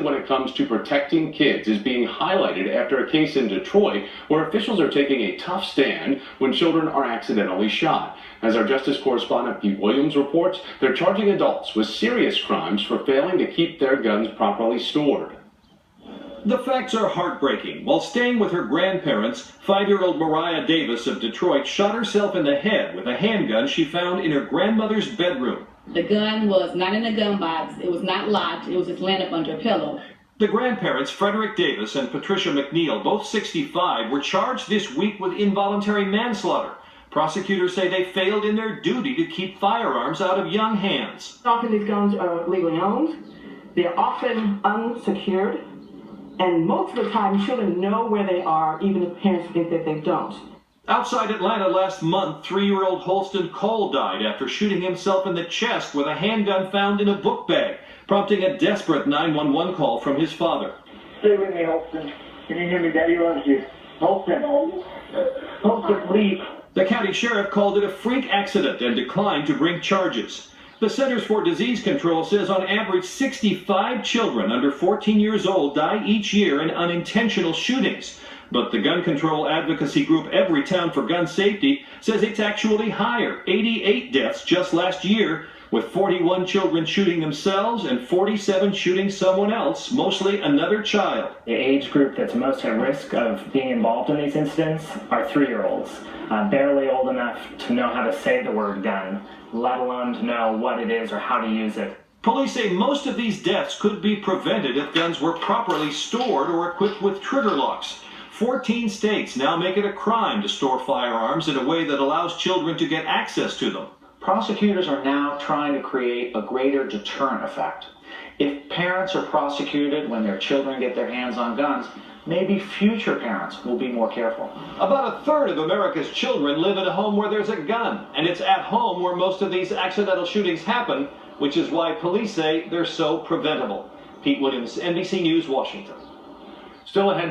when it comes to protecting kids is being highlighted after a case in Detroit where officials are taking a tough stand when children are accidentally shot. As our Justice correspondent Pete Williams reports, they're charging adults with serious crimes for failing to keep their guns properly stored. The facts are heartbreaking. While staying with her grandparents, 5-year-old Mariah Davis of Detroit shot herself in the head with a handgun she found in her grandmother's bedroom. The gun was not in a gun box. It was not locked. It was just laying up under a pillow. The grandparents, Frederick Davis and Patricia McNeil, both 65, were charged this week with involuntary manslaughter. Prosecutors say they failed in their duty to keep firearms out of young hands. Often these guns are legally owned. They're often unsecured. And most of the time, children know where they are, even if parents think that they don't. Outside Atlanta last month, 3-year-old Holston Cole died after shooting himself in the chest with a handgun found in a book bag, prompting a desperate 911 call from his father. Stay with me, Holston. Can you hear me? Daddy loves you. Holston. Holston, please. The county sheriff called it a freak accident and declined to bring charges. The Centers for Disease Control says on average 65 children under 14 years old die each year in unintentional shootings. But the gun control advocacy group Everytown for Gun Safety says it's actually higher, 88 deaths just last year, with 41 children shooting themselves and 47 shooting someone else, mostly another child. The age group that's most at risk of being involved in these incidents are 3-year-olds, barely old enough to know how to say the word gun, let alone to know what it is or how to use it. Police say most of these deaths could be prevented if guns were properly stored or equipped with trigger locks. 14 states now make it a crime to store firearms in a way that allows children to get access to them. Prosecutors are now trying to create a greater deterrent effect. If parents are prosecuted when their children get their hands on guns, maybe future parents will be more careful. About a third of America's children live in a home where there's a gun, and it's at home where most of these accidental shootings happen, which is why police say they're so preventable. Pete Williams, NBC News, Washington. Still ahead to